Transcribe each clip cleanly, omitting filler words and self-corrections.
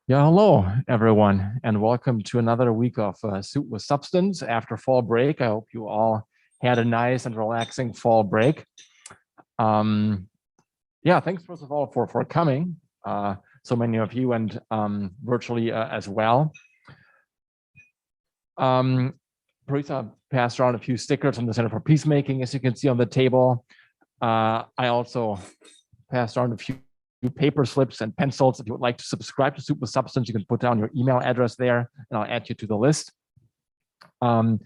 Yeah, hello everyone, and welcome to another week of Soup with Substance after fall break. I hope you all had a nice and relaxing fall break. Um, yeah, thanks first of all for coming, so many of you, and virtually as well. Um, Parisa passed around a few stickers from the Center for Peacemaking, as you can see on the table. I also passed around a few paper slips and pencils. If you would like to subscribe to Soup with Substance, you can put down your email address there, and I'll add you to the list. But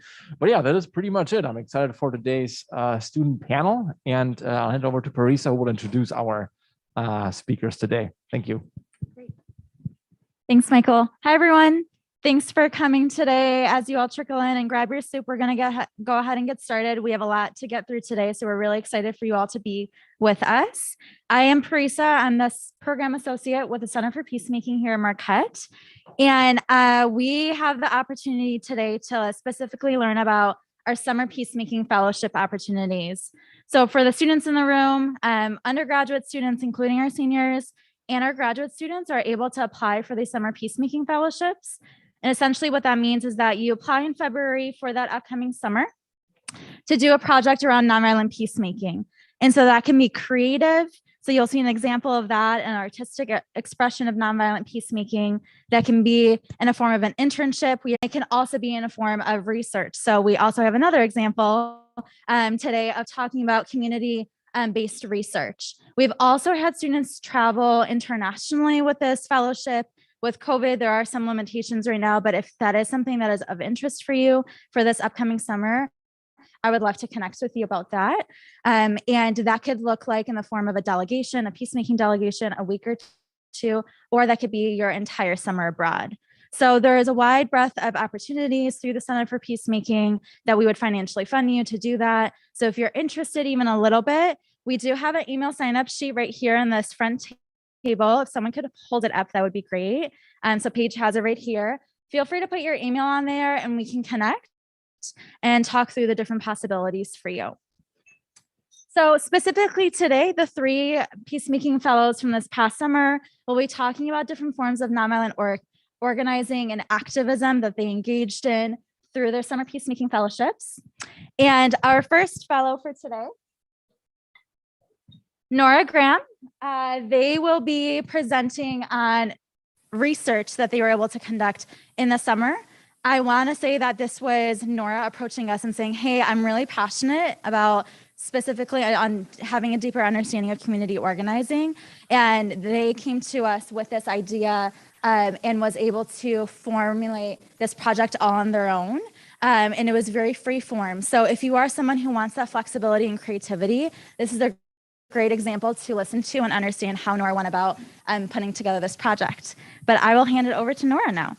yeah, that is pretty much it. I'm excited for today's student panel, and I'll hand over to Parisa, who will introduce our speakers today. Thank you. Great. Thanks, Michael. Hi, everyone. Thanks for coming today. As you all trickle in and grab your soup, we're going to go ahead and get started. We have a lot to get through today, so we're really excited for you all to be with us. I am Parisa. I'm the program associate with the Center for Peacemaking here in Marquette. And we have the opportunity today to specifically learn about our summer peacemaking fellowship opportunities. So for the students in the room, undergraduate students, including our seniors, and our graduate students are able to apply for these summer peacemaking fellowships. And essentially what that means is that you apply in February for that upcoming summer to do a project around nonviolent peacemaking. And so that can be creative. So you'll see an example of that, an artistic expression of nonviolent peacemaking that can be in a form of an internship. It can also be in a form of research. So we also have another example today of talking about community-based research. We've also had students travel internationally with this fellowship. With COVID, there are some limitations right now, but if that is something that is of interest for you for this upcoming summer, I would love to connect with you about that. And that could look like in the form of a delegation, a peacemaking delegation, a week or two, or that could be your entire summer abroad. So there is a wide breadth of opportunities through the Center for Peacemaking that we would financially fund you to do that. So if you're interested even a little bit, we do have an email sign-up sheet right here in this front table. If someone could hold it up, that would be great. So Paige has it right here. Feel free to put your email on there and we can connect and talk through the different possibilities for you. So specifically today, the 3 peacemaking fellows from this past summer will be talking about different forms of nonviolent organizing and activism that they engaged in through their summer peacemaking fellowships. And our first fellow for today, Nora Graham, they will be presenting on research that they were able to conduct in the summer. I want to say that this was Nora approaching us and saying, hey, I'm really passionate about specifically on having a deeper understanding of community organizing. And they came to us with this idea and was able to formulate this project all on their own. And it was very free form. So if you are someone who wants that flexibility and creativity, this is a great example to listen to and understand how Nora went about putting together this project. But I will hand it over to Nora now.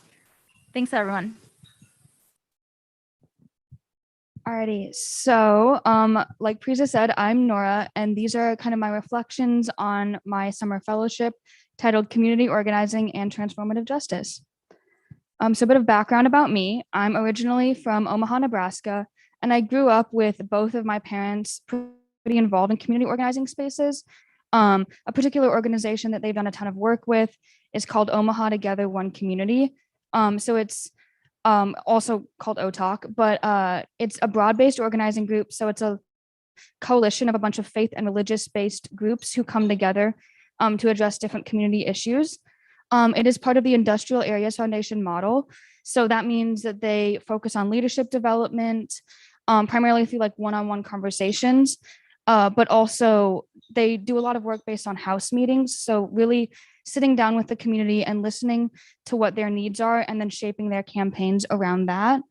Thanks, everyone. Alrighty, so like Parisa said, I'm Nora, and these are kind of my reflections on my summer fellowship titled Community Organizing and Transformative Justice. So a bit of background about me. I'm originally from Omaha, Nebraska, and I grew up with both of my parents pretty involved in community organizing spaces. A particular organization that they've done a ton of work with is called Omaha Together One Community. So it's also called OTOC, but it's a broad-based organizing group. So it's a coalition of a bunch of faith and religious-based groups who come together to address different community issues. It is part of the Industrial Areas Foundation model. So that means that they focus on leadership development, primarily through like one-on-one conversations, but also they do a lot of work based on house meetings. So really sitting down with the community and listening to what their needs are and then shaping their campaigns around that.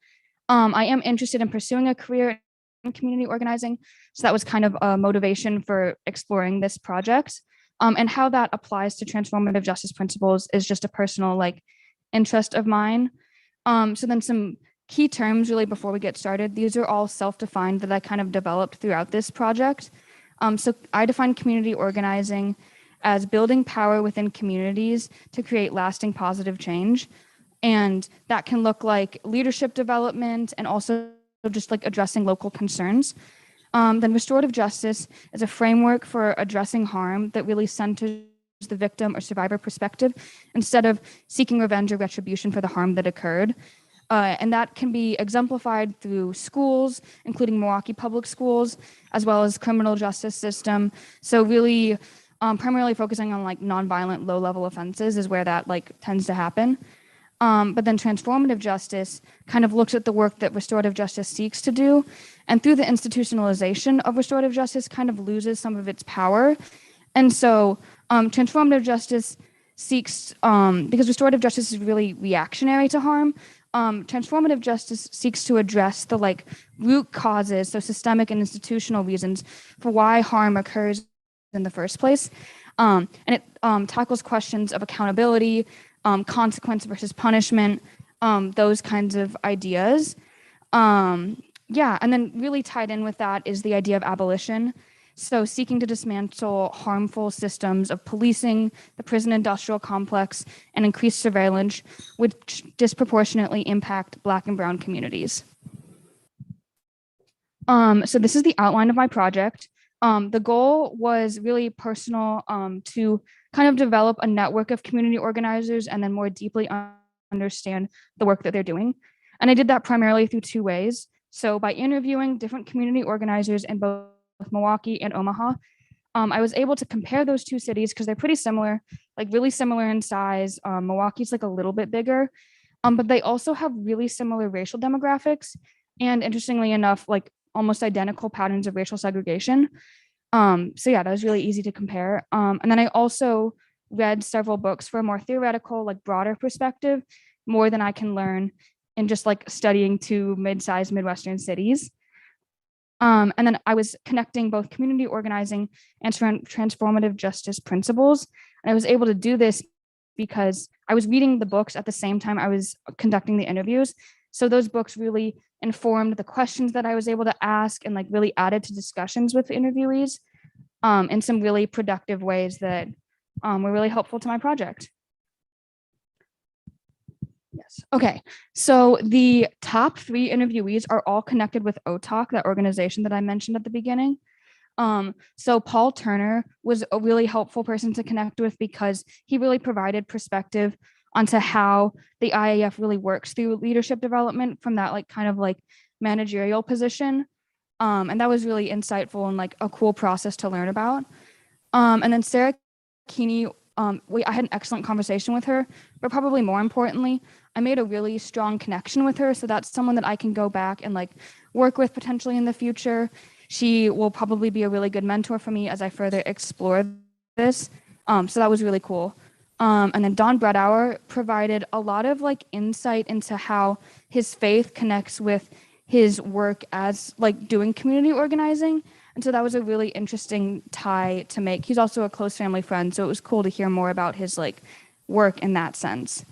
I am interested in pursuing a career in community organizing. So that was kind of a motivation for exploring this project. And how that applies to transformative justice principles is just a personal like interest of mine. So then some key terms really before we get started. These are all self-defined that I kind of developed throughout this project. So I define community organizing as building power within communities to create lasting positive change. And that can look like leadership development and also just like addressing local concerns. Then restorative justice is a framework for addressing harm that really centers the victim or survivor perspective instead of seeking revenge or retribution for the harm that occurred. And that can be exemplified through schools, including Milwaukee public schools, as well as criminal justice system. So really primarily focusing on like nonviolent low-level offenses is where that like tends to happen. But then transformative justice kind of looks at the work that restorative justice seeks to do. And through the institutionalization of restorative justice kind of loses some of its power. And so transformative justice seeks, because restorative justice is really reactionary to harm, transformative justice seeks to address the like root causes, so systemic and institutional reasons for why harm occurs in the first place. And it tackles questions of accountability, consequence versus punishment, those kinds of ideas. Yeah, and then really tied in with that is the idea of abolition. So seeking to dismantle harmful systems of policing, the prison industrial complex, and increased surveillance, which disproportionately impact Black and Brown communities. So this is the outline of my project. The goal was really personal, to kind of develop a network of community organizers and then more deeply understand the work that they're doing. And I did that primarily through two ways. So by interviewing different community organizers in both Milwaukee and Omaha, I was able to compare those two cities because they're pretty similar, like really similar in size. Milwaukee's like a little bit bigger, but they also have really similar racial demographics and, interestingly enough, like almost identical patterns of racial segregation. So yeah, that was really easy to compare. And then I also read several books for a more theoretical, like broader perspective, more than I can learn in just like studying two mid-sized Midwestern cities. And then I was connecting both community organizing and transformative justice principles. And I was able to do this because I was reading the books at the same time I was conducting the interviews. So those books really informed the questions that I was able to ask and like really added to discussions with interviewees in some really productive ways that were really helpful to my project. Yes. Okay. So the top 3 interviewees are all connected with OTAC, that organization that I mentioned at the beginning. So Paul Turner was a really helpful person to connect with because he really provided perspective onto how the IAF really works through leadership development from that like kind of like managerial position. And that was really insightful and like a cool process to learn about. And then Sarah Keeney, I had an excellent conversation with her, but probably more importantly, I made a really strong connection with her. So that's someone that I can go back and like work with potentially in the future. She will probably be a really good mentor for me as I further explore this. So that was really cool. And then Don Bredauer provided a lot of like insight into how his faith connects with his work as like doing community organizing. And so that was a really interesting tie to make. He's also a close family friend, so it was cool to hear more about his like work in that sense.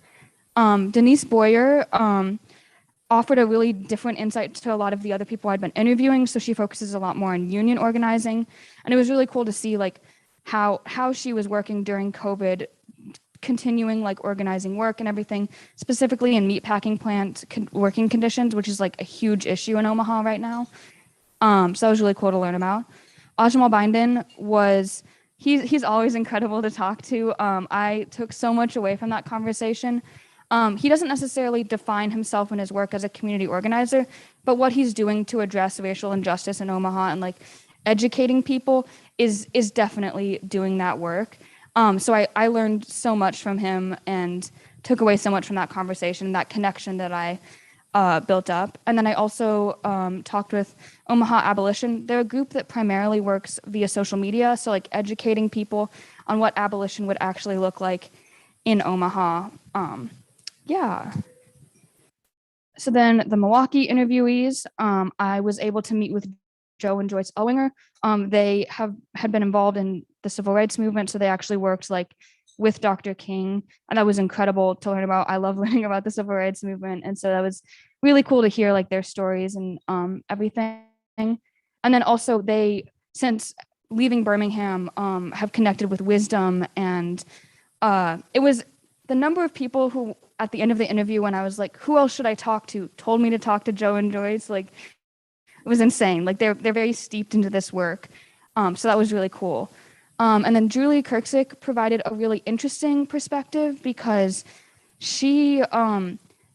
Denise Boyer offered a really different insight to a lot of the other people I'd been interviewing. So she focuses a lot more on union organizing. And it was really cool to see like how she was working during COVID, continuing like organizing work and everything, specifically in meatpacking plant working conditions, which is like a huge issue in Omaha right now. So that was really cool to learn about. Ajmal Binden he's always incredible to talk to. I took so much away from that conversation. He doesn't necessarily define himself and his work as a community organizer, but what he's doing to address racial injustice in Omaha and like educating people is definitely doing that work. So I learned so much from him and took away so much from that conversation, that connection that I built up. And then I also talked with Omaha Abolition. They're a group that primarily works via social media, so like educating people on what abolition would actually look like in Omaha. Yeah. So then the Milwaukee interviewees, I was able to meet with Joe and Joyce Elwinger. They had been involved in the civil rights movement, so they actually worked like with Dr. King, and that was incredible to learn about. I love learning about the civil rights movement, and so that was really cool to hear like their stories and everything. And then also they, since leaving Birmingham, have connected with Wisdom, and it was the number of people who at the end of the interview, when I was like, who else should I talk to, told me to talk to Joe and Joyce. Like, it was insane. Like they're very steeped into this work. So that was really cool. And then Julie Kirksick provided a really interesting perspective because she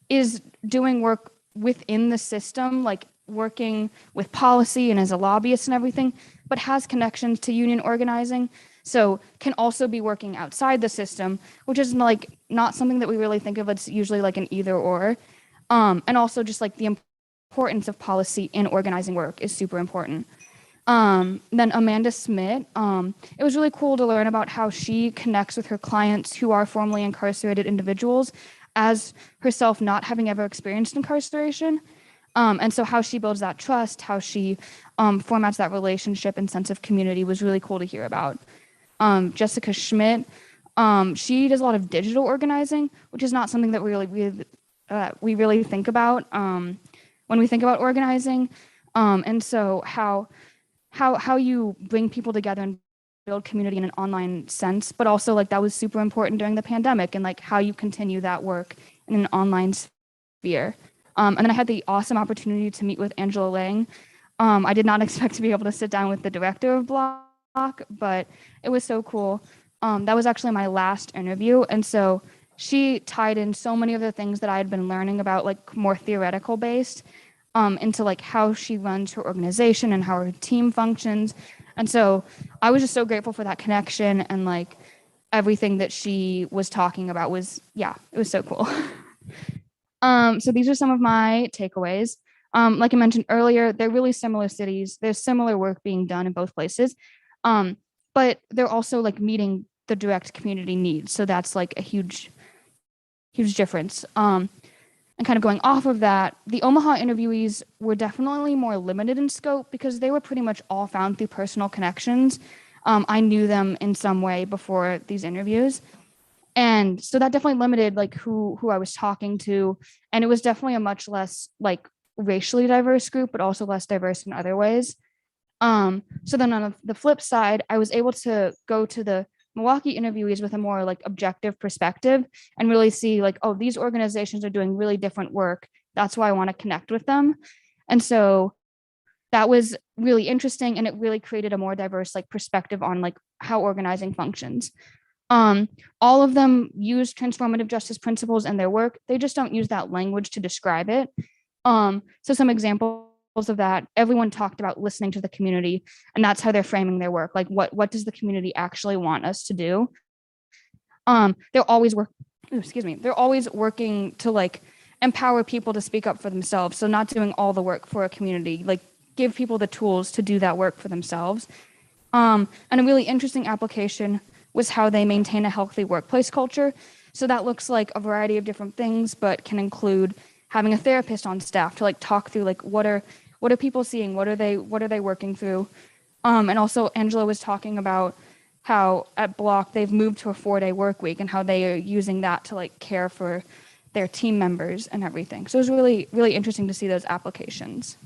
is doing work within the system, like working with policy and as a lobbyist and everything, but has connections to union organizing. So can also be working outside the system, which is like not something that we really think of. It's usually like an either or. And also just like the importance of policy in organizing work is super important. Then Amanda Smith, it was really cool to learn about how she connects with her clients who are formerly incarcerated individuals as herself not having ever experienced incarceration. And so how she builds that trust, how she formats that relationship and sense of community was really cool to hear about. Jessica Schmidt, she does a lot of digital organizing, which is not something that we really think about when we think about organizing. And so how you bring people together and build community in an online sense, but also like that was super important during the pandemic, and like how you continue that work in an online sphere. And then I had the awesome opportunity to meet with Angela Lang. I did not expect to be able to sit down with the director of Block, but it was so cool. That was actually my last interview. And so she tied in so many of the things that I had been learning about, like more theoretical based, into like how she runs her organization and how her team functions. And so I was just so grateful for that connection, and like everything that she was talking about was, yeah, it was so cool. So these are some of my takeaways. Like I mentioned earlier, they're really similar cities. There's similar work being done in both places, but they're also like meeting the direct community needs. So that's like a huge difference. And kind of going off of that, the Omaha interviewees were definitely more limited in scope because they were pretty much all found through personal connections. I knew them in some way before these interviews. And so that definitely limited like who I was talking to. And it was definitely a much less like racially diverse group, but also less diverse in other ways. So then on the flip side, I was able to go to the Milwaukee interviewees with a more like objective perspective and really see like, oh, these organizations are doing really different work. That's why I want to connect with them. And so that was really interesting, and it really created a more diverse like perspective on like how organizing functions. All of them use transformative justice principles in their work. They just don't use that language to describe it. So some examples of that, everyone talked about listening to the community, and that's how they're framing their work. Like what does the community actually want us to do? They're always working to like empower people to speak up for themselves. So not doing all the work for a community, like give people the tools to do that work for themselves. And a really interesting application was how they maintain a healthy workplace culture. So that looks like a variety of different things, but can include having a therapist on staff to like talk through like what are people seeing, what are they working through. And also Angela was talking about how at Block they've moved to a 4-day work week and how they are using that to like care for their team members and everything. So it was really, really interesting to see those applications.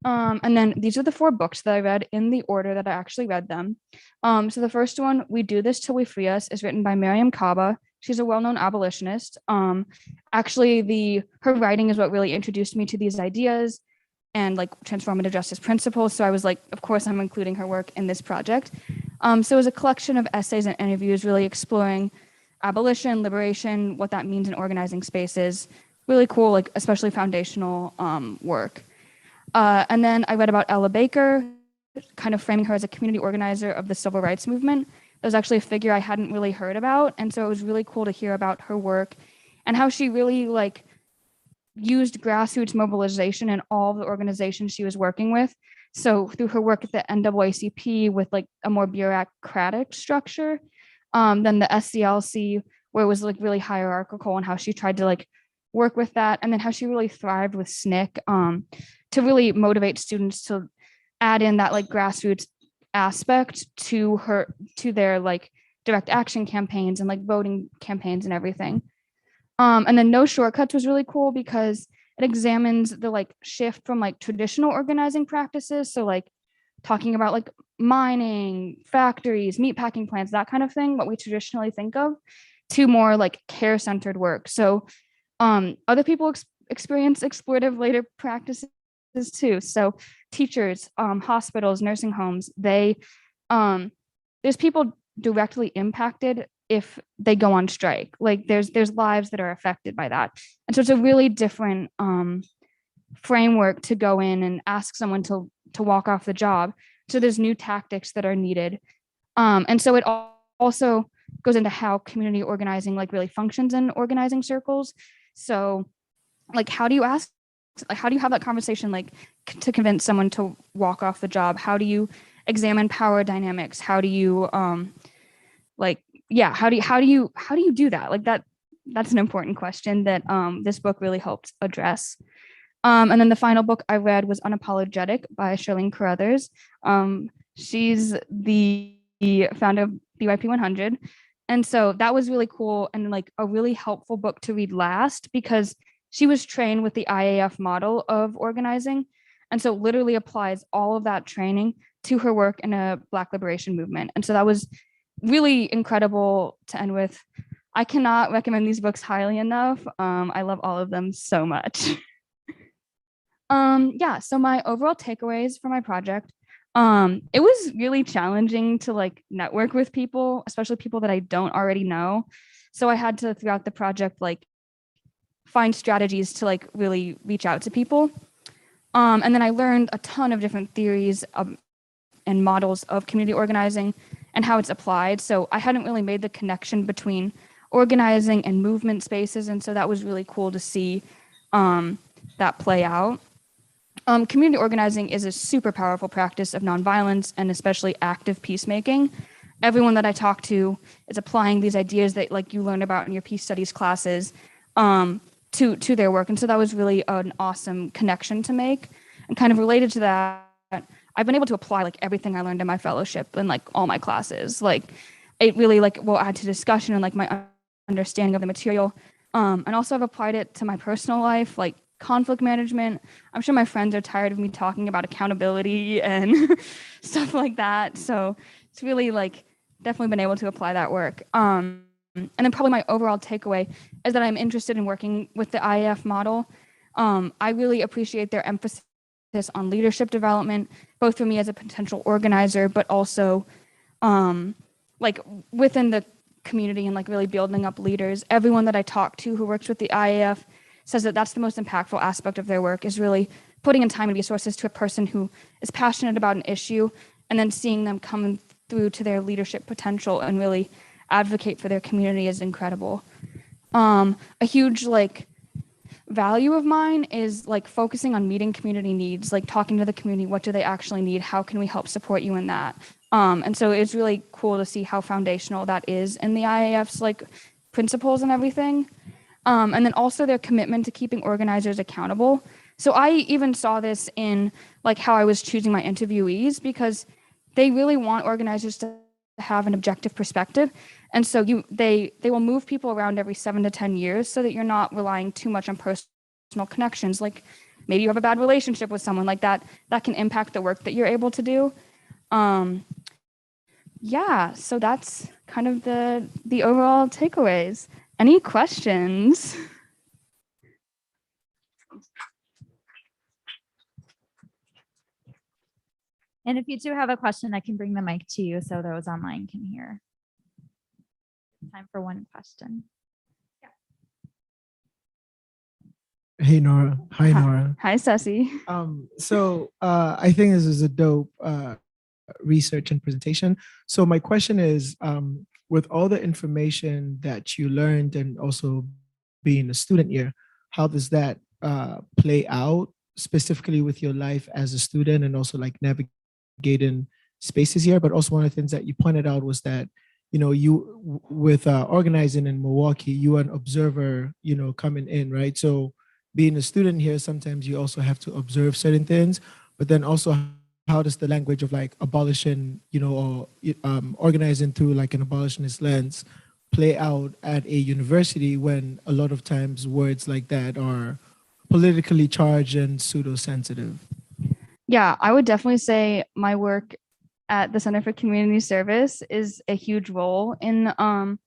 And then these are the 4 books that I read in the order that I actually read them. So the first one, We Do This Till We Free Us, is written by Miriam Kaba. She's a well-known abolitionist. Actually, her writing is what really introduced me to these ideas and like transformative justice principles. So I was like, of course, I'm including her work in this project. So it was a collection of essays and interviews really exploring abolition, liberation, what that means in organizing spaces. Really cool, like especially foundational work. And then I read about Ella Baker, kind of framing her as a community organizer of the civil rights movement. That was actually a figure I hadn't really heard about. And so it was really cool to hear about her work and how she really like used grassroots mobilization in all the organizations she was working with. So through her work at the NAACP with like a more bureaucratic structure, then the SCLC, where it was like really hierarchical, and how she tried to like work with that. And then how she really thrived with SNCC to really motivate students to add in that like grassroots aspect to their like direct action campaigns and like voting campaigns and everything. And then No Shortcuts was really cool because it examines the like shift from like traditional organizing practices. So like talking about like mining, factories, meatpacking plants, that kind of thing, what we traditionally think of, to more like care-centered work. So other people experience exploitative labor practices too. So teachers, hospitals, nursing homes, they there's people directly impacted if they go on strike. Like there's lives that are affected by that. And so it's a really different framework to go in and ask someone to walk off the job. So there's new tactics that are needed. And so it also goes into how community organizing like really functions in organizing circles. So like how do you have that conversation like to convince someone to walk off the job? How do you examine power dynamics? How do you how do you do that? Like that's an important question that this book really helped address. And then the final book I read was Unapologetic by Charlene Carruthers. She's the founder of BYP 100. And so that was really cool and like a really helpful book to read last because she was trained with the IAF model of organizing. And so literally applies all of that training to her work in a Black liberation movement. And so that was really incredible to end with. I cannot recommend these books highly enough. I love all of them so much. So my overall takeaways for my project, it was really challenging to like network with people, especially people that I don't already know. So I had to, throughout the project, like find strategies to like really reach out to people. And then I learned a ton of different theories and models of community organizing and how it's applied. So I hadn't really made the connection between organizing and movement spaces. And so that was really cool to see that play out. Community organizing is a super powerful practice of nonviolence and especially active peacemaking. Everyone that I talk to is applying these ideas that like you learn about in your peace studies classes to their work. And so that was really an awesome connection to make. And kind of related to that, I've been able to apply like everything I learned in my fellowship and like all my classes. Like it really like will add to discussion and like my understanding of the material. And also I've applied it to my personal life, like conflict management. I'm sure my friends are tired of me talking about accountability and stuff like that. So it's really like definitely been able to apply that work. And then probably my overall takeaway is that I'm interested in working with the IAF model. I really appreciate their emphasis on leadership development, both for me as a potential organizer, but also like within the community and like really building up leaders. Everyone that I talk to who works with the IAF says that that's the most impactful aspect of their work is really putting in time and resources to a person who is passionate about an issue and then seeing them come through to their leadership potential and really advocate for their community is incredible. A huge like value of mine is like focusing on meeting community needs, like talking to the community, what do they actually need? How can we help support you in that? And so it's really cool to see how foundational that is in the IAF's like principles and everything. And then also their commitment to keeping organizers accountable. So I even saw this in like how I was choosing my interviewees because they really want organizers to have an objective perspective. And so they will move people around every 7 to 10 years so that you're not relying too much on personal connections. Like maybe you have a bad relationship with someone like that can impact the work that you're able to do. So that's kind of the overall takeaways. Any questions? And if you do have a question, I can bring the mic to you so those online can hear. Time for one question. Hey, Nora. Hi, Nora. Hi, Ceci. I think this is a dope research and presentation. So my question is, with all the information that you learned and also being a student here, how does that play out specifically with your life as a student and also like navigating spaces here? But also one of the things that you pointed out was that, you know, you with organizing in Milwaukee, you are an observer, you know, coming in, right? So being a student here, sometimes you also have to observe certain things, but then also how does the language of like abolition, you know, or organizing through like an abolitionist lens play out at a university when a lot of times words like that are politically charged and pseudo-sensitive? Yeah, I would definitely say my work at the Center for Community Service is a huge role in how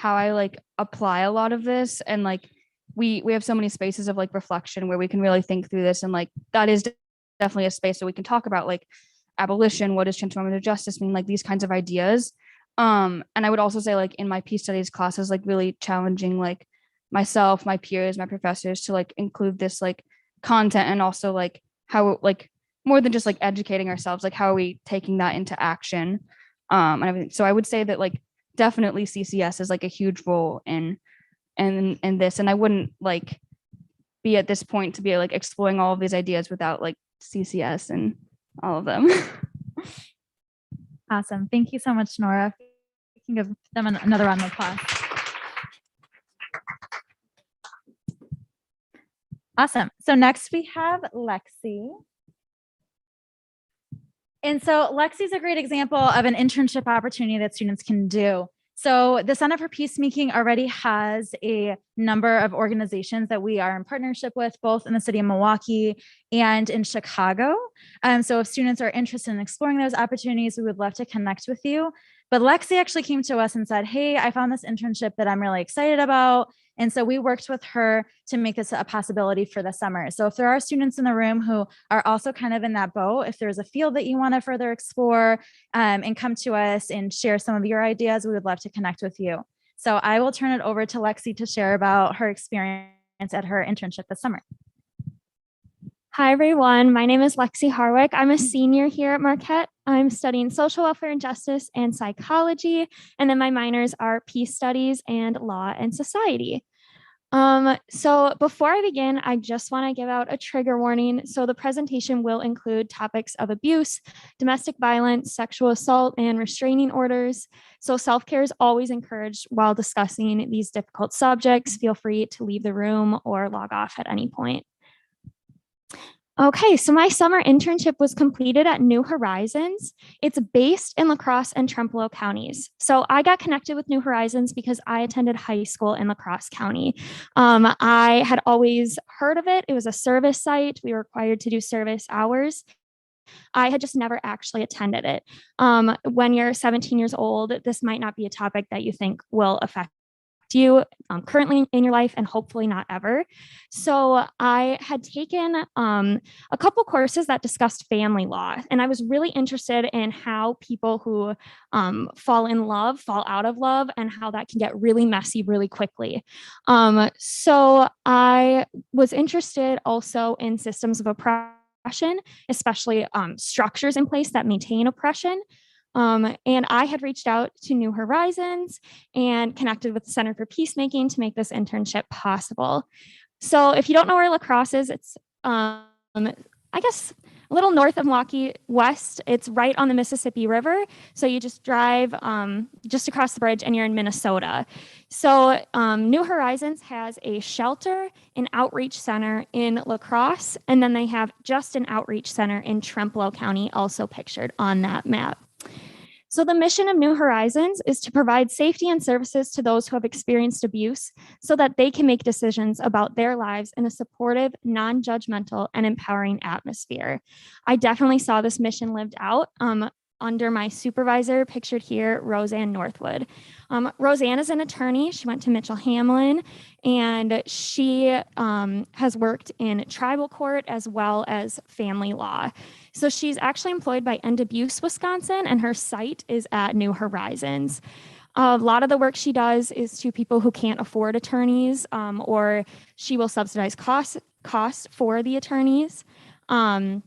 I like apply a lot of this. And like we have so many spaces of like reflection where we can really think through this, and like that is definitely a space that we can talk about like abolition, what does transformative justice mean, like these kinds of ideas. And I would also say, like, in my peace studies classes, like really challenging like myself, my peers, my professors to like include this like content, and also like how, like, more than just like educating ourselves, like how are we taking that into action, and everything. So I would say that like definitely CCS is like a huge role in this, and I wouldn't like be at this point to be like exploring all of these ideas without like CCS and all of them. Awesome. Thank you so much, Nora. We can give them another round of applause. Awesome. So next we have Lexi. And so Lexi's a great example of an internship opportunity that students can do. So the Center for Peacemaking already has a number of organizations that we are in partnership with, both in the city of Milwaukee and in Chicago. So if students are interested in exploring those opportunities, we would love to connect with you. But Lexi actually came to us and said, hey, I found this internship that I'm really excited about. And so we worked with her to make this a possibility for the summer. So if there are students in the room who are also kind of in that boat, if there's a field that you want to further explore, and come to us and share some of your ideas, we would love to connect with you. So I will turn it over to Lexi to share about her experience at her internship this summer. Hi, everyone. My name is Lexi Harwick. I'm a senior here at Marquette. I'm studying social welfare and justice and psychology. And then my minors are peace studies and law and society. So before I begin, I just want to give out a trigger warning. So the presentation will include topics of abuse, domestic violence, sexual assault, and restraining orders. So self-care is always encouraged while discussing these difficult subjects. Feel free to leave the room or log off at any point. Okay, so my summer internship was completed at New Horizons. It's based in La Crosse and Trempealeau counties. So I got connected with New Horizons because I attended high school in La Crosse County. I had always heard of it. It was a service site. We were required to do service hours. I had just never actually attended it. When you're 17 years old, this might not be a topic that you think will affect you currently in your life, and hopefully not ever. So I had taken a couple courses that discussed family law, and I was really interested in how people who fall in love fall out of love, and how that can get really messy really quickly. So I was interested also in systems of oppression, especially structures in place that maintain oppression. And I had reached out to New Horizons and connected with the Center for Peacemaking to make this internship possible. So if you don't know where La Crosse is, it's, I guess, a little north of Milwaukee West. It's right on the Mississippi River. So you just drive just across the bridge and you're in Minnesota. So New Horizons has a shelter, an outreach center in La Crosse, and then they have just an outreach center in Trempealeau County, also pictured on that map. So the mission of New Horizons is to provide safety and services to those who have experienced abuse so that they can make decisions about their lives in a supportive, non-judgmental, and empowering atmosphere. I definitely saw this mission lived out under my supervisor, pictured here, Roseanne Northwood. Roseanne is an attorney. She went to Mitchell Hamlin, and she has worked in tribal court as well as family law. So she's actually employed by End Abuse Wisconsin, and her site is at New Horizons. A lot of the work she does is to people who can't afford attorneys, or she will subsidize costs for the attorneys. And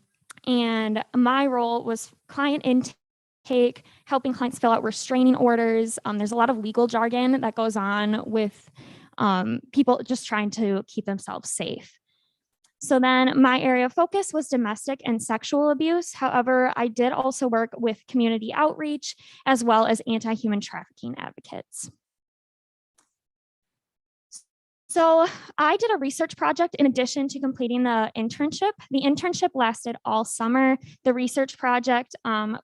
my role was client intake, helping clients fill out restraining orders. There's a lot of legal jargon that goes on with people just trying to keep themselves safe. So then my area of focus was domestic and sexual abuse. However, I did also work with community outreach as well as anti-human trafficking advocates. So I did a research project in addition to completing the internship. The internship lasted all summer. The research project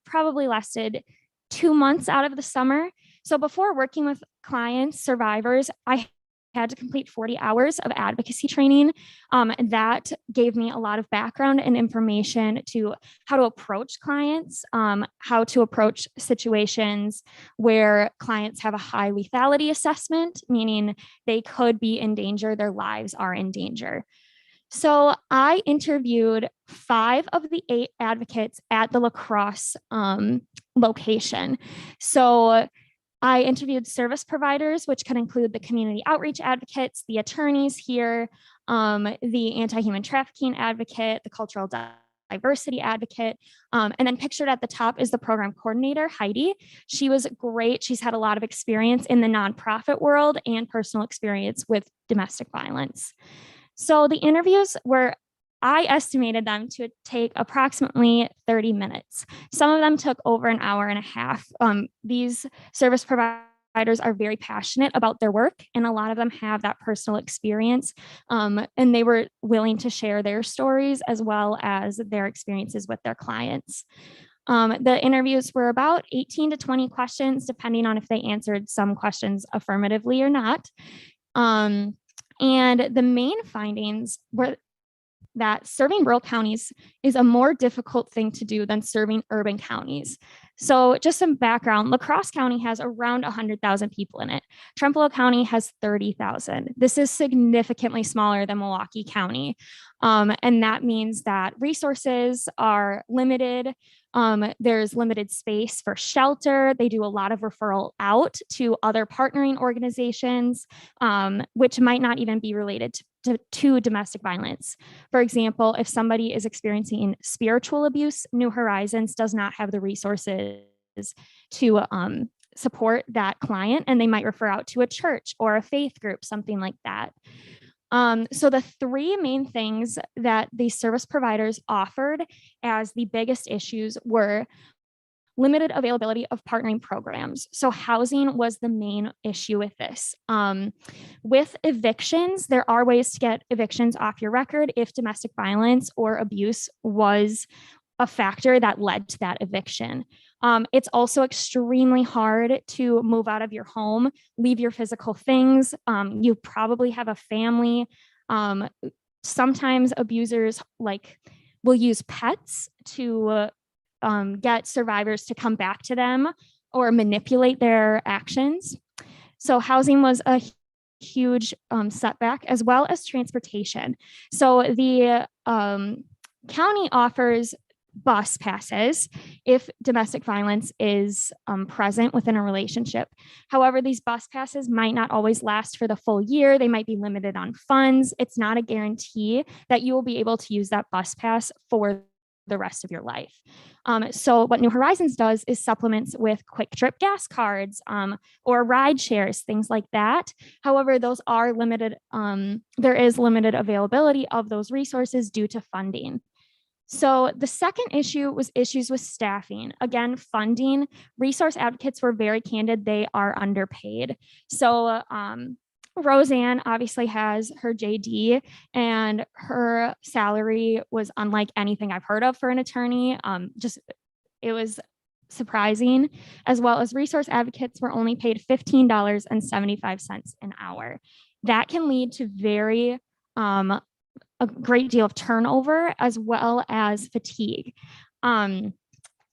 probably lasted 2 months out of the summer. So before working with clients, survivors, I had to complete 40 hours of advocacy training. That gave me a lot of background and information to how to approach clients, how to approach situations where clients have a high lethality assessment, meaning they could be in danger, their lives are in danger. So I interviewed 5 of the 8 advocates at the La Crosse location. So I interviewed service providers, which could include the community outreach advocates, the attorneys here, the anti-human trafficking advocate, the cultural diversity advocate. And then pictured at the top is the program coordinator, Heidi. She was great. She's had a lot of experience in the nonprofit world and personal experience with domestic violence. So the interviews I estimated them to take approximately 30 minutes. Some of them took over an hour and a half. These service providers are very passionate about their work, and a lot of them have that personal experience. And they were willing to share their stories as well as their experiences with their clients. The interviews were about 18 to 20 questions, depending on if they answered some questions affirmatively or not. And the main findings were that serving rural counties is a more difficult thing to do than serving urban counties. So just some background, La Crosse County has around 100,000 people in it. Trempealeau County has 30,000. This is significantly smaller than Milwaukee County. And that means that resources are limited. There's limited space for shelter. They do a lot of referral out to other partnering organizations, which might not even be related to domestic violence. For example, if somebody is experiencing spiritual abuse, New Horizons does not have the resources to support that client, and they might refer out to a church or a faith group, something like that. So the 3 main things that these service providers offered as the biggest issues were limited availability of partnering programs. So housing was the main issue with this. With evictions, there are ways to get evictions off your record if domestic violence or abuse was a factor that led to that eviction. It's also extremely hard to move out of your home, leave your physical things. You probably have a family. Sometimes abusers will use pets to get survivors to come back to them or manipulate their actions. So housing was a huge setback, as well as transportation. So the county offers bus passes if domestic violence is present within a relationship. However, these bus passes might not always last for the full year. They might be limited on funds. It's not a guarantee that you will be able to use that bus pass for the rest of your life. So what New Horizons does is supplements with quick trip gas cards or ride shares, things like that. However, those are limited. There is limited availability of those resources due to funding. So the second issue was issues with staffing. Again, funding. Resource advocates were very candid. They are underpaid. So Roseanne obviously has her JD, and her salary was unlike anything I've heard of for an attorney. It was surprising, as well as resource advocates were only paid $15.75 an hour. That can lead to a great deal of turnover as well as fatigue.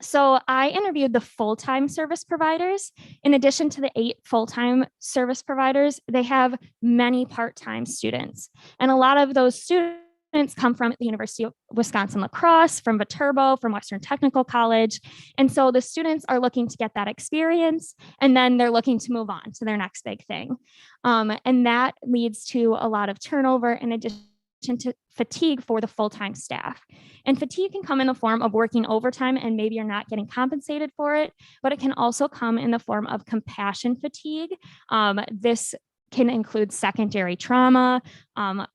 So I interviewed the full-time service providers. In addition to the 8 full-time service providers, they have many part-time students. And a lot of those students come from the University of Wisconsin-La Crosse, from Viterbo, from Western Technical College. And so the students are looking to get that experience, and then they're looking to move on to their next big thing. And that leads to a lot of turnover in addition to fatigue for the full-time staff. And fatigue can come in the form of working overtime and maybe you're not getting compensated for it, but it can also come in the form of compassion fatigue. This can include secondary trauma,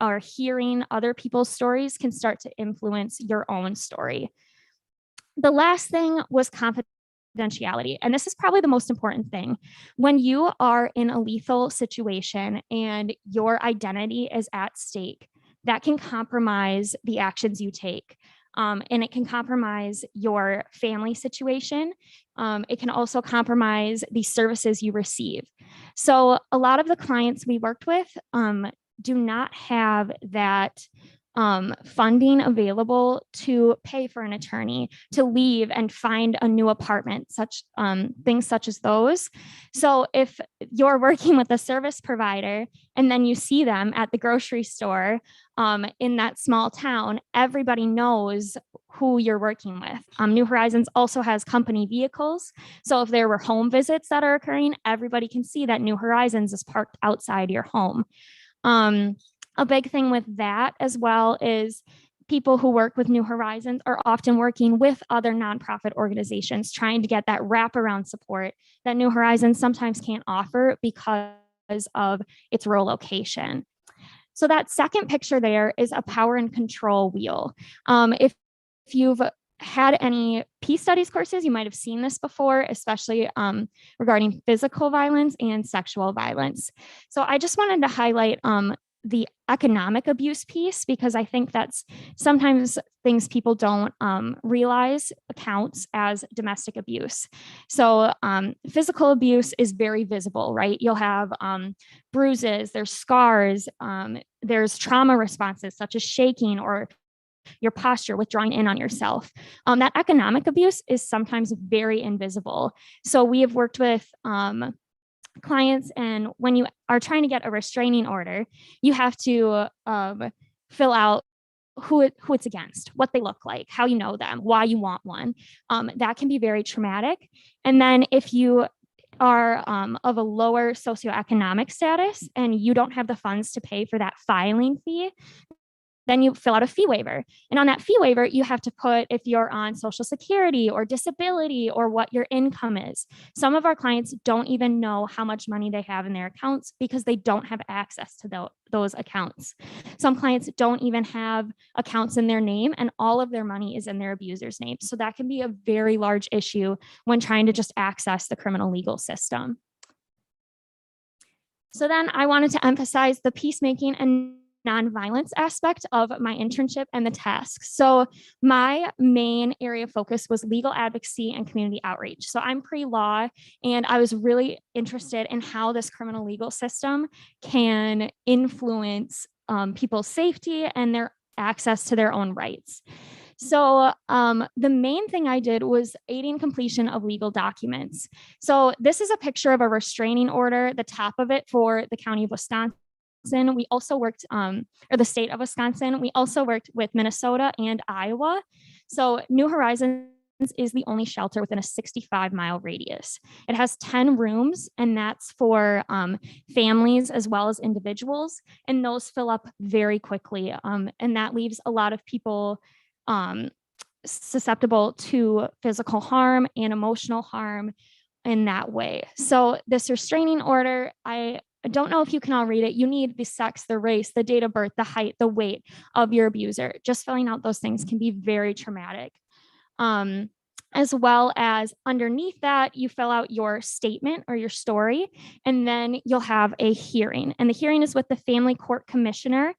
or hearing other people's stories can start to influence your own story. The last thing was confidentiality. And this is probably the most important thing. When you are in a lethal situation and your identity is at stake, that can compromise the actions you take. And it can compromise your family situation. It can also compromise the services you receive. So a lot of the clients we worked with do not have that funding available to pay for an attorney, to leave and find a new apartment, things such as those. So if you're working with a service provider and then you see them at the grocery store in that small town, everybody knows who you're working with. New Horizons also has company vehicles. So if there were home visits that are occurring, everybody can see that New Horizons is parked outside your home. A big thing with that as well is people who work with New Horizons are often working with other nonprofit organizations, trying to get that wraparound support that New Horizons sometimes can't offer because of its rural location. So that second picture there is a power and control wheel. If you've had any peace studies courses, you might have seen this before, especially regarding physical violence and sexual violence. So I just wanted to highlight the economic abuse piece, because I think that's sometimes things people don't realize counts as domestic abuse. So physical abuse is very visible, right? You'll have bruises, there's scars, there's trauma responses such as shaking or your posture, withdrawing in on yourself. That economic abuse is sometimes very invisible. So we have worked with clients, and when you are trying to get a restraining order, you have to fill out who it's against, what they look like, how you know them, why you want one. That can be very traumatic. And then if you are of a lower socioeconomic status and you don't have the funds to pay for that filing fee, then you fill out a fee waiver. And on that fee waiver, you have to put if you're on Social Security or disability or what your income is. Some of our clients don't even know how much money they have in their accounts because they don't have access to those accounts. Some clients don't even have accounts in their name, and all of their money is in their abuser's name. So that can be a very large issue when trying to just access the criminal legal system. So then I wanted to emphasize the peacemaking and nonviolence aspect of my internship and the tasks. So my main area of focus was legal advocacy and community outreach. So I'm pre-law, and I was really interested in how this criminal legal system can influence people's safety and their access to their own rights. So the main thing I did was aiding completion of legal documents. So this is a picture of a restraining order, the top of it for the county of Wisconsin. We also worked, or the state of Wisconsin. We also worked with Minnesota and Iowa. So New Horizons is the only shelter within a 65-mile radius. It has 10 rooms, and that's for families as well as individuals. And those fill up very quickly. And that leaves a lot of people susceptible to physical harm and emotional harm in that way. So this restraining order, I don't know if you can all read it. You need the sex, the race, the date of birth, the height, the weight of your abuser. Just filling out those things can be very traumatic. As well as underneath that, you fill out your statement or your story, and then you'll have a hearing. And the hearing is with the family court commissioner.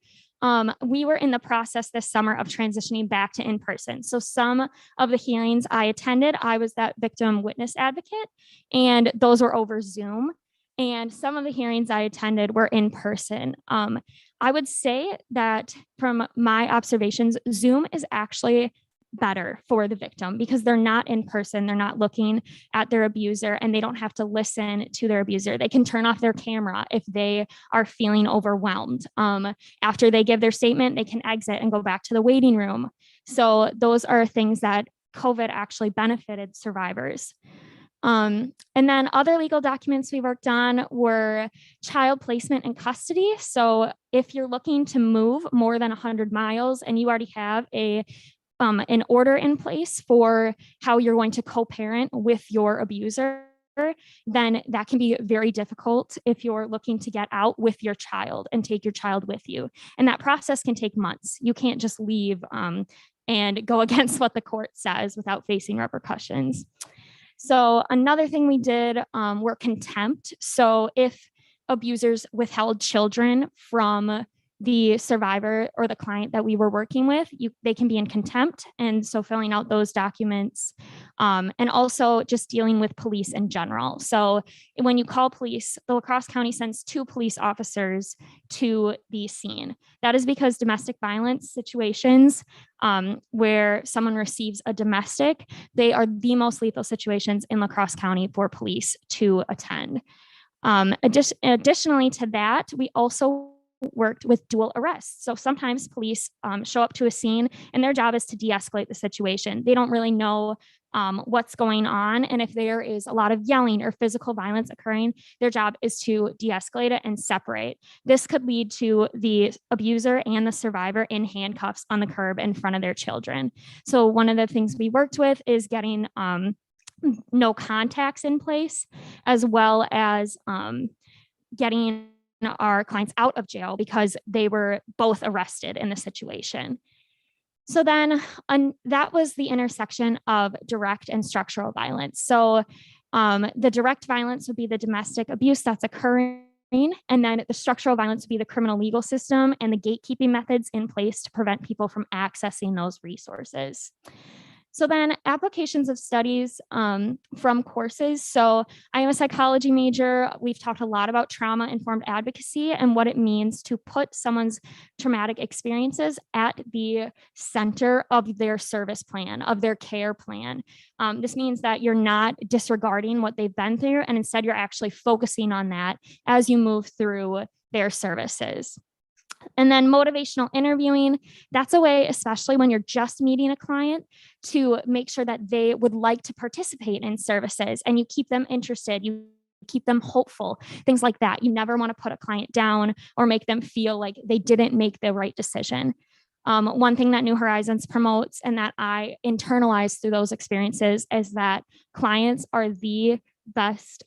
We were in the process this summer of transitioning back to in-person. So some of the hearings I attended, I was that victim witness advocate, and those were over Zoom. And some of the hearings I attended were in person. I would say that from my observations, Zoom is actually better for the victim because they're not in person. They're not looking at their abuser, and they don't have to listen to their abuser. They can turn off their camera if they are feeling overwhelmed. After they give their statement, they can exit and go back to the waiting room. So those are things that COVID actually benefited survivors. And then other legal documents we worked on were child placement and custody. So if you're looking to move more than 100 miles and you already have an order in place for how you're going to co-parent with your abuser, then that can be very difficult if you're looking to get out with your child and take your child with you. And that process can take months. You can't just leave and go against what the court says without facing repercussions. So another thing we did were contempt. So if abusers withheld children from the survivor or the client that we were working with, they can be in contempt. And so filling out those documents, and also just dealing with police in general. So when you call police, the La Crosse County sends 2 police officers to the scene. That is because domestic violence situations, where someone receives a domestic, they are the most lethal situations in La Crosse County for police to attend. Additionally to that, we also worked with dual arrests. So sometimes police show up to a scene and their job is to de-escalate the situation. They don't really know what's going on. And if there is a lot of yelling or physical violence occurring, their job is to de-escalate it and separate. This could lead to the abuser and the survivor in handcuffs on the curb in front of their children. So one of the things we worked with is getting no contacts in place, as well as getting our clients out of jail because they were both arrested in the situation. So then that was the intersection of direct and structural violence. So the direct violence would be the domestic abuse that's occurring, and then the structural violence would be the criminal legal system and the gatekeeping methods in place to prevent people from accessing those resources. So then applications of studies from courses. So I am a psychology major. We've talked a lot about trauma-informed advocacy and what it means to put someone's traumatic experiences at the center of their service plan, of their care plan. This means that you're not disregarding what they've been through, and instead you're actually focusing on that as you move through their services. And then motivational interviewing, that's a way, especially when you're just meeting a client, to make sure that they would like to participate in services and you keep them interested, you keep them hopeful, things like that. You never want to put a client down or make them feel like they didn't make the right decision. One thing that New Horizons promotes and that I internalize through those experiences is that clients are the best,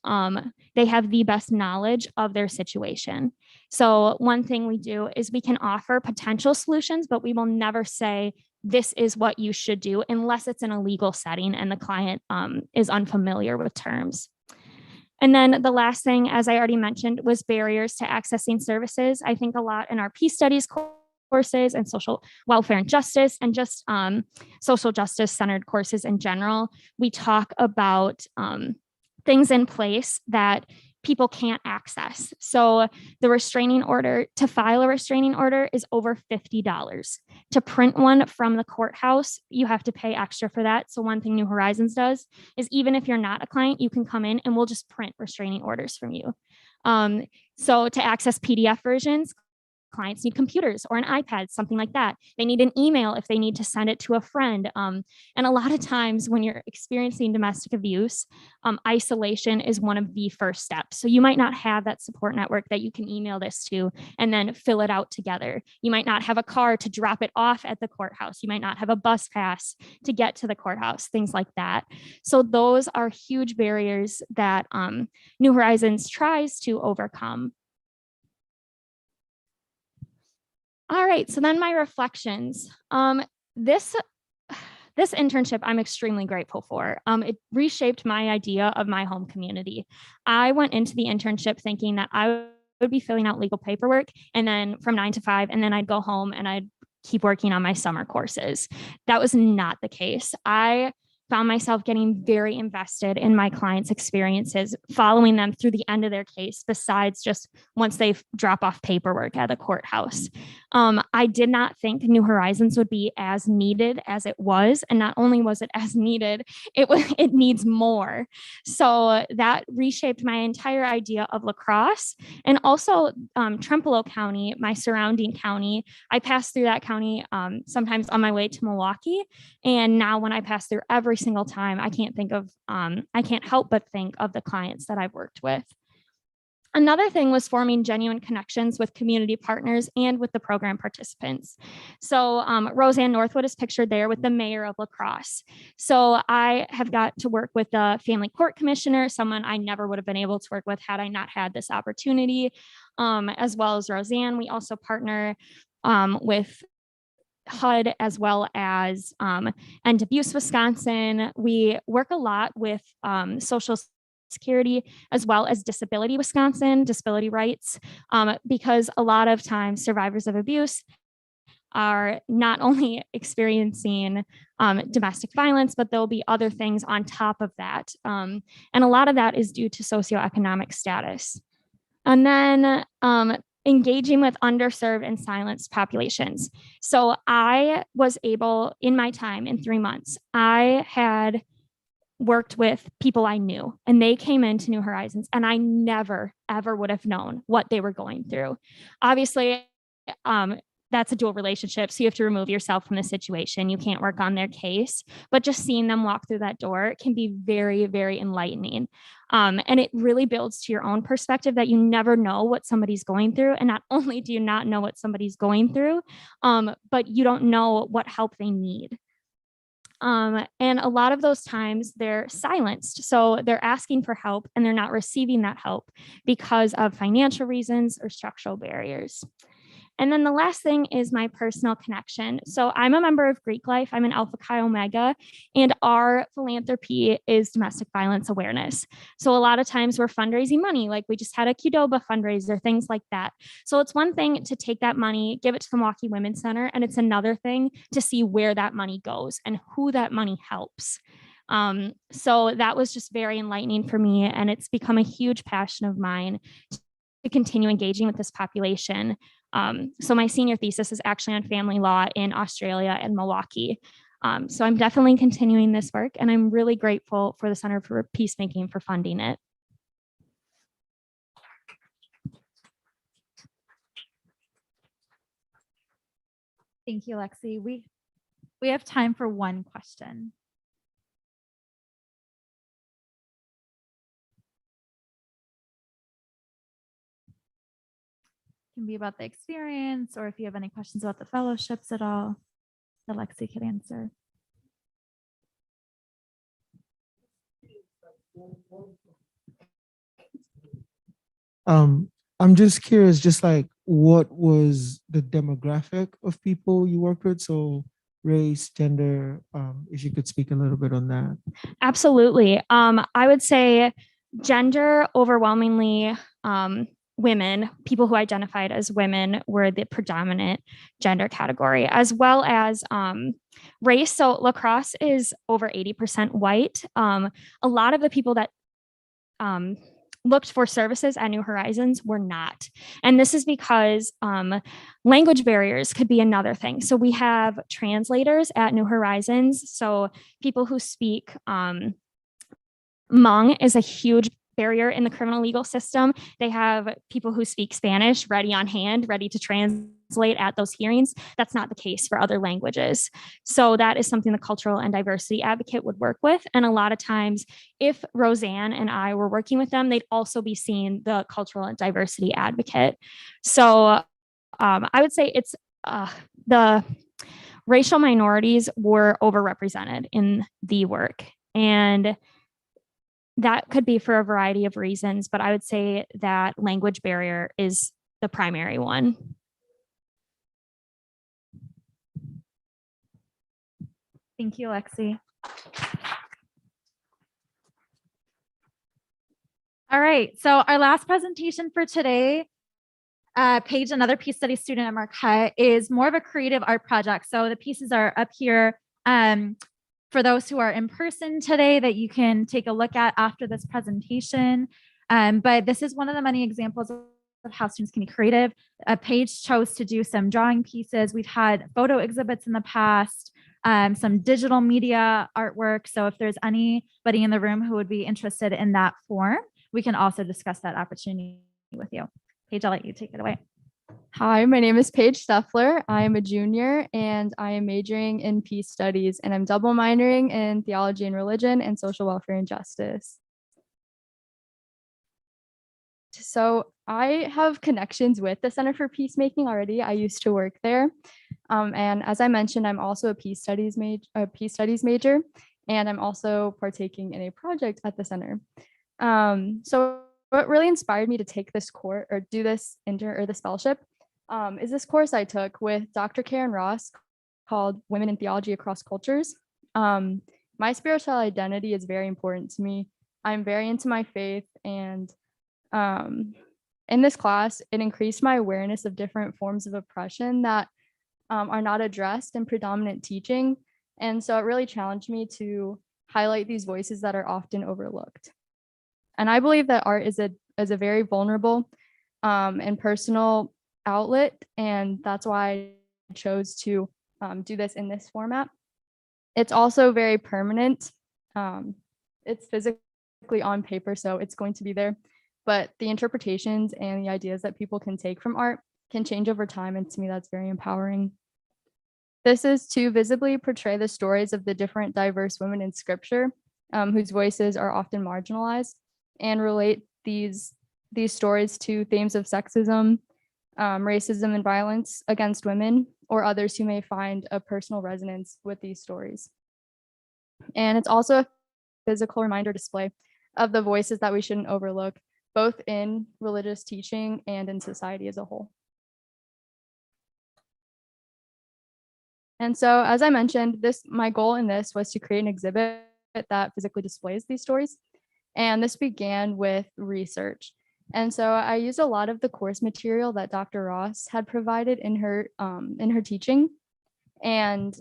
they have the best knowledge of their situation. So one thing we do is we can offer potential solutions, but we will never say, this is what you should do unless it's in a legal setting and the client is unfamiliar with terms. And then the last thing, as I already mentioned, was barriers to accessing services. I think a lot in our peace studies courses and social welfare and justice and just social justice centered courses in general, we talk about things in place that people can't access. So the restraining order, to file a restraining order is over $50. To print one from the courthouse, you have to pay extra for that. So one thing New Horizons does is even if you're not a client, you can come in and we'll just print restraining orders from you. So to access PDF versions, clients need computers or an iPad, something like that. They need an email if they need to send it to a friend. And a lot of times when you're experiencing domestic abuse, isolation is one of the first steps. So you might not have that support network that you can email this to and then fill it out together. You might not have a car to drop it off at the courthouse. You might not have a bus pass to get to the courthouse, things like that. So those are huge barriers that New Horizons tries to overcome. All right, so then my reflections. This internship I'm extremely grateful for. It reshaped my idea of my home community. I went into the internship thinking that I would be filling out legal paperwork and then from 9 to 5, and then I'd go home and I'd keep working on my summer courses. That was not the case. I found myself getting very invested in my clients' experiences, following them through the end of their case, besides just once they drop off paperwork at the courthouse. I did not think New Horizons would be as needed as it was. And not only was it as needed, it needs more. So that reshaped my entire idea of La Crosse. And also Trempealeau County, my surrounding county. I pass through that county sometimes on my way to Milwaukee. And now when I pass through every single time, I can't help but think of the clients that I've worked with. Another thing was forming genuine connections with community partners and with the program participants. So Roseanne Northwood is pictured there with the mayor of La Crosse. So I have got to work with the family court commissioner, someone I never would have been able to work with had I not had this opportunity, as well as Roseanne. We also partner with HUD as well as End Abuse Wisconsin. We work a lot with social security, as well as Disability Wisconsin, disability rights, because a lot of times survivors of abuse are not only experiencing domestic violence, but there'll be other things on top of that. And a lot of that is due to socioeconomic status. And then engaging with underserved and silenced populations. So I was able, in my time in 3 months, I had worked with people I knew, and they came into New Horizons, and I never, ever would have known what they were going through. Obviously, that's a dual relationship. So you have to remove yourself from the situation. You can't work on their case, but just seeing them walk through that door can be very, very enlightening. And it really builds to your own perspective that you never know what somebody's going through. And not only do you not know what somebody's going through, but you don't know what help they need. And a lot of those times they're silenced. So they're asking for help and they're not receiving that help because of financial reasons or structural barriers. And then the last thing is my personal connection. So I'm a member of Greek Life. I'm an Alpha Chi Omega, and our philanthropy is domestic violence awareness. So a lot of times we're fundraising money, like we just had a Qdoba fundraiser, things like that. So it's one thing to take that money, give it to the Milwaukee Women's Center, and it's another thing to see where that money goes and who that money helps. So that was just very enlightening for me, and it's become a huge passion of mine to continue engaging with this population. So my senior thesis is actually on family law in Australia and Milwaukee. So I'm definitely continuing this work, and I'm really grateful for the Center for Peacemaking for funding it. Thank you, Lexi. We have time for one question. Can be about the experience, or if you have any questions about the fellowships at all that Lexi could answer. I'm just curious, just like what was the demographic of people you worked with? So race, gender, if you could speak a little bit on that. Absolutely. I would say gender overwhelmingly, women, people who identified as women were the predominant gender category, as well as race. So lacrosse is over 80% white. A lot of the people that looked for services at New Horizons were not. And this is because language barriers could be another thing. So we have translators at New Horizons. So people who speak Hmong is a huge barrier in the criminal legal system. They have people who speak Spanish ready on hand, ready to translate at those hearings. That's not the case for other languages. So that is something the cultural and diversity advocate would work with. And a lot of times, if Roseanne and I were working with them, they'd also be seeing the cultural and diversity advocate. So I would say it's the racial minorities were overrepresented in the work. And that could be for a variety of reasons, but I would say that language barrier is the primary one. Thank you, Lexi. All right, so our last presentation for today, Paige, another Peace Studies student at Marquette, is more of a creative art project. So the pieces are up here for those who are in person today that you can take a look at after this presentation. But this is one of the many examples of how students can be creative. Paige chose to do some drawing pieces. We've had photo exhibits in the past, some digital media artwork. So if there's anybody in the room who would be interested in that form, we can also discuss that opportunity with you. Paige, I'll let you take it away. Hi, my name is Paige Stoeffler. I am a junior and I am majoring in peace studies, and I'm double minoring in theology and religion and social welfare and justice. So I have connections with the Center for Peacemaking already. I used to work there. And as I mentioned, I'm also a peace studies major, and I'm also partaking in a project at the center. So what really inspired me to take this course or do this this fellowship is this course I took with Dr. Karen Ross called Women in Theology Across Cultures. My spiritual identity is very important to me. I'm very into my faith, and in this class, it increased my awareness of different forms of oppression that are not addressed in predominant teaching. And so it really challenged me to highlight these voices that are often overlooked. And I believe that art is a very vulnerable and personal outlet, and that's why I chose to do this in this format. It's also very permanent. It's physically on paper, so it's going to be there. But the interpretations and the ideas that people can take from art can change over time, and to me, that's very empowering. This is to visibly portray the stories of the different diverse women in scripture, whose voices are often marginalized, and relate these stories to themes of sexism, racism, and violence against women, or others who may find a personal resonance with these stories. And it's also a physical reminder display of the voices that we shouldn't overlook, both in religious teaching and in society as a whole. And so, as I mentioned, my goal in this was to create an exhibit that physically displays these stories. And this began with research. And so I used a lot of the course material that Dr. Ross had provided in her teaching. And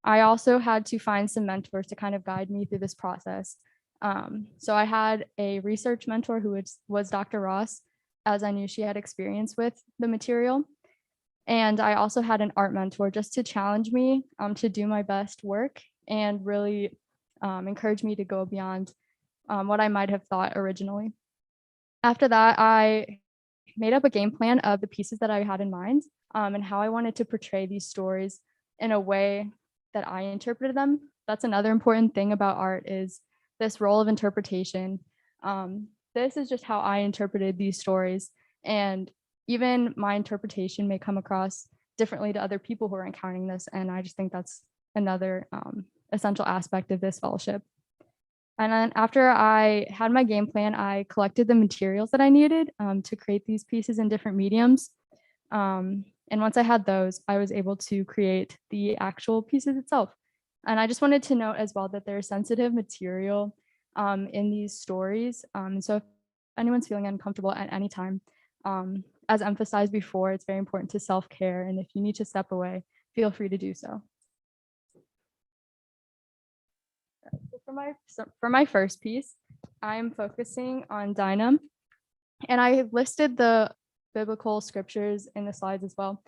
I also had to find some mentors to kind of guide me through this process. So I had a research mentor who was Dr. Ross, as I knew she had experience with the material. And I also had an art mentor just to challenge me to do my best work and really encourage me to go beyond what I might have thought originally. After that, I made up a game plan of the pieces that I had in mind and how I wanted to portray these stories in a way that I interpreted them. That's another important thing about art, is this role of interpretation. This is just how I interpreted these stories, and even my interpretation may come across differently to other people who are encountering this. And I just think that's another essential aspect of this fellowship. And then after I had my game plan, I collected the materials that I needed to create these pieces in different mediums. And once I had those, I was able to create the actual pieces itself. And I just wanted to note as well that there's sensitive material in these stories. So if anyone's feeling uncomfortable at any time, as emphasized before, it's very important to self-care. And if you need to step away, feel free to do so. For my first piece, I'm focusing on Dinah, and I listed the biblical scriptures in the slides as well.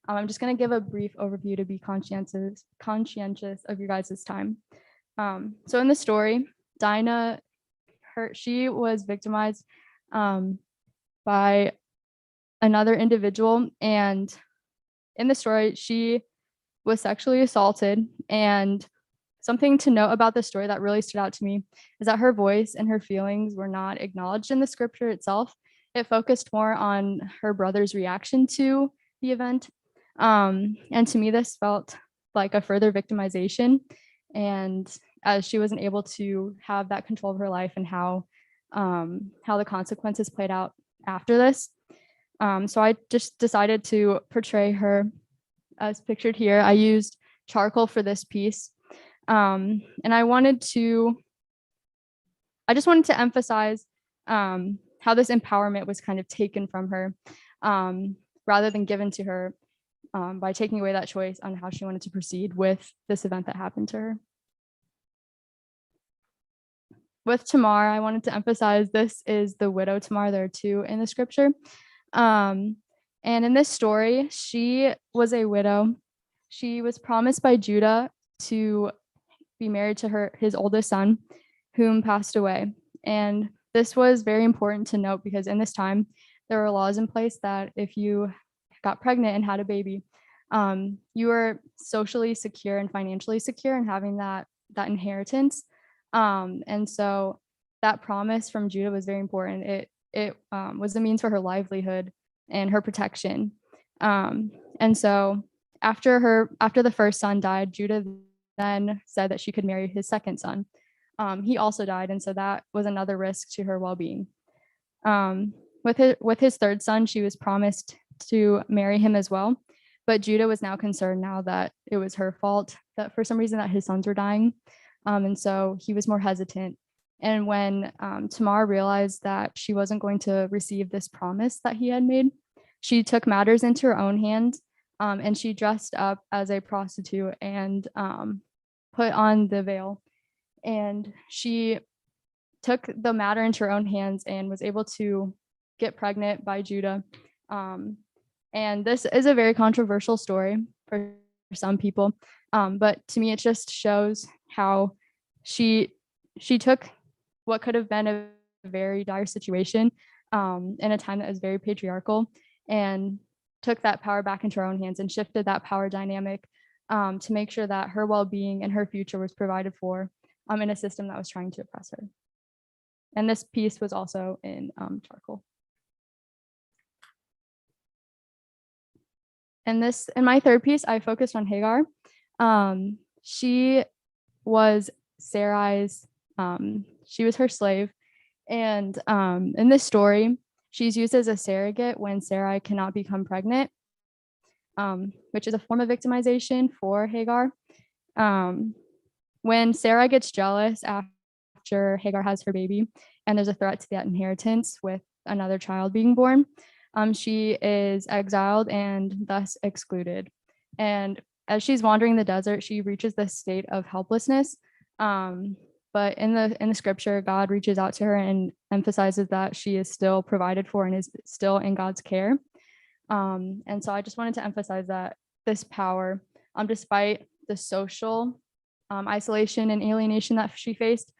I'm just going to give a brief overview to be conscientious of your guys' time. So in the story, Dinah, she was victimized by another individual, and in the story, she was sexually assaulted. And something to note about the story that really stood out to me is that her voice and her feelings were not acknowledged in the scripture itself. It focused more on her brother's reaction to the event. And to me, this felt like a further victimization. And as she wasn't able to have that control of her life and how the consequences played out after this. So I just decided to portray her as pictured here. I used charcoal for this piece. And I just wanted to emphasize how this empowerment was kind of taken from her rather than given to her by taking away that choice on how she wanted to proceed with this event that happened to her. With Tamar, I wanted to emphasize this is the widow Tamar. There are two in the scripture. And in this story, she was a widow. She was promised by Judah to be married to his oldest son, whom passed away. And this was very important to note because in this time, there were laws in place that if you got pregnant and had a baby, you were socially secure and financially secure in having that inheritance. And so that promise from Judah was very important. It was a means for her livelihood and her protection. And so after the first son died, Judah then said that she could marry his second son. He also died, and so that was another risk to her well-being. With his third son, she was promised to marry him as well, but Judah was now concerned now that it was her fault that for some reason that his sons were dying, and so he was more hesitant And when Tamar realized that she wasn't going to receive this promise that he had made, she took matters into her own hands, and she dressed up as a prostitute and put on the veil. And she took the matter into her own hands and was able to get pregnant by Judah. And this is a very controversial story for some people, but to me, it just shows how she took what could have been a very dire situation in a time that was very patriarchal, and took that power back into her own hands and shifted that power dynamic to make sure that her well-being and her future was provided for in a system that was trying to oppress her. And this piece was also in charcoal. And in my third piece, I focused on Hagar. She was Sarai's, she was her slave. And in this story, she's used as a surrogate when Sarai cannot become pregnant, which is a form of victimization for Hagar. When Sarai gets jealous after Hagar has her baby, and there's a threat to that inheritance with another child being born, she is exiled and thus excluded. And as she's wandering the desert, she reaches this state of helplessness. But in the scripture, God reaches out to her and emphasizes that she is still provided for and is still in God's care. And so I just wanted to emphasize that this power, despite the social isolation and alienation that she faced,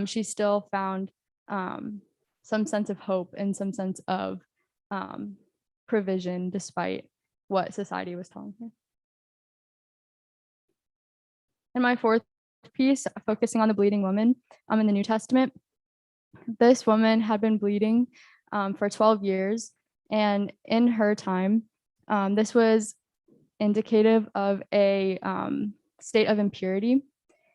she still found some sense of hope and some sense of provision despite what society was telling her. In my fourth piece, focusing on the bleeding woman in the New Testament, this woman had been bleeding for 12 years, and in her time, this was indicative of a state of impurity.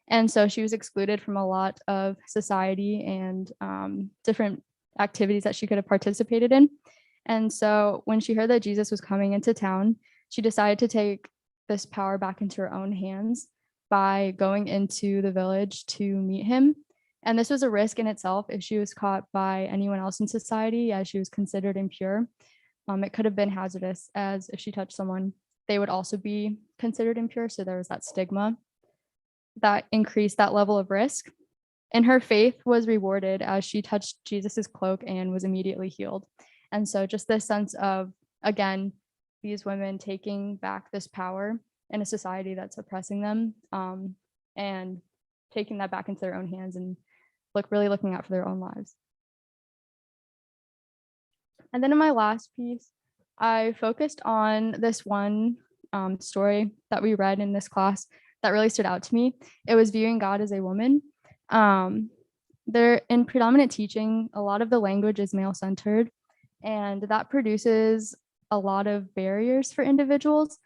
And so she was excluded from a lot of society and different activities that she could have participated in. And so when she heard that Jesus was coming into town, she decided to take this power back into her own hands by going into the village to meet him. And this was a risk in itself if she was caught by anyone else in society, as she was considered impure. It could have been hazardous, as if she touched someone, they would also be considered impure. So there was that stigma that increased that level of risk. And her faith was rewarded as she touched Jesus's cloak and was immediately healed. And so just this sense of, again, these women taking back this power in a society that's oppressing them, and taking that back into their own hands and really looking out for their own lives. And then in my last piece, I focused on this one story that we read in this class that really stood out to me. It was viewing God as a woman. There, in predominant teaching, a lot of the language is male-centered, and that produces a lot of barriers for individuals,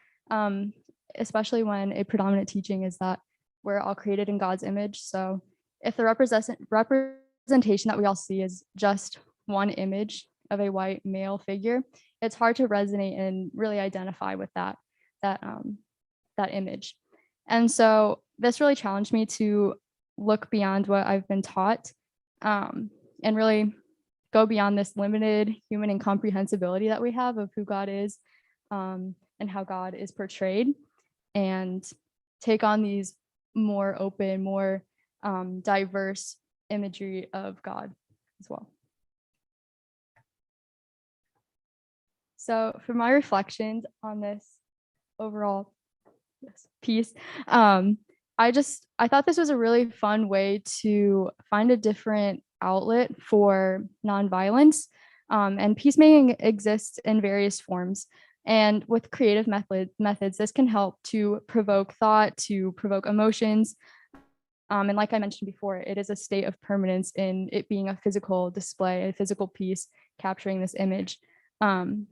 especially when a predominant teaching is that we're all created in God's image. So if the representation that we all see is just one image of a white male figure, it's hard to resonate and really identify with that image. And so this really challenged me to look beyond what I've been taught, and really go beyond this limited human incomprehensibility that we have of who God is, and how God is portrayed, and take on these more open, more diverse imagery of God as well. So for my reflections on this overall piece, I thought this was a really fun way to find a different outlet for nonviolence, and peacemaking exists in various forms. And with creative methods, this can help to provoke thought, to provoke emotions. And like I mentioned before, it is a state of permanence in it being a physical display, a physical piece capturing this image. I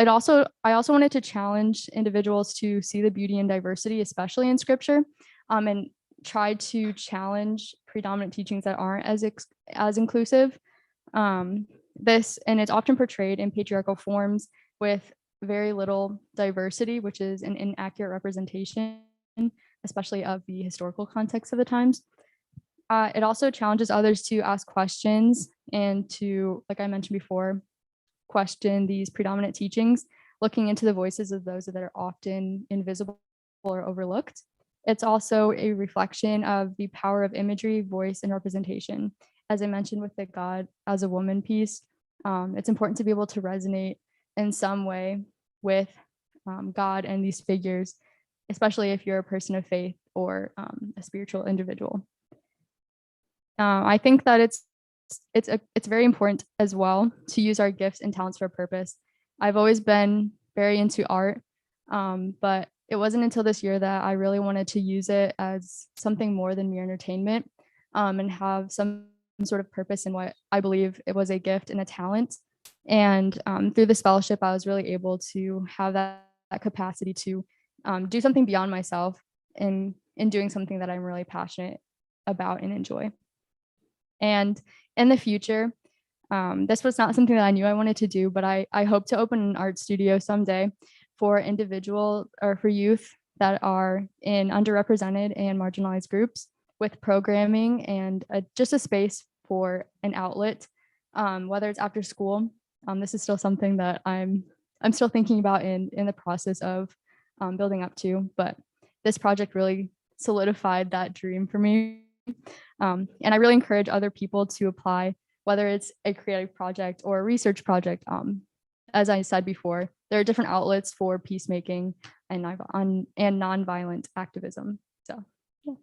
also wanted to challenge individuals to see the beauty and diversity, especially in scripture, and try to challenge predominant teachings that aren't as inclusive. And it's often portrayed in patriarchal forms with very little diversity, which is an inaccurate representation, especially of the historical context of the times. It also challenges others to ask questions and to, like I mentioned before, question these predominant teachings, looking into the voices of those that are often invisible or overlooked. It's also a reflection of the power of imagery, voice, and representation. As I mentioned with the God as a woman piece, it's important to be able to resonate in some way with God and these figures, especially if you're a person of faith or a spiritual individual. I think that it's very important as well to use our gifts and talents for a purpose. I've always been very into art, but it wasn't until this year that I really wanted to use it as something more than mere entertainment, and have some sort of purpose in what I believe it was a gift and a talent. And through this fellowship, I was really able to have that capacity to do something beyond myself in doing something that I'm really passionate about and enjoy. And in the future, this was not something that I knew I wanted to do, but I hope to open an art studio someday for individual or for youth that are in underrepresented and marginalized groups, with programming and just a space for an outlet, whether it's after school. This is still something that I'm still thinking about in the process of building up to, but this project really solidified that dream for me. And I really encourage other people to apply, whether it's a creative project or a research project. As I said before, there are different outlets for peacemaking and nonviolent activism. So, yeah.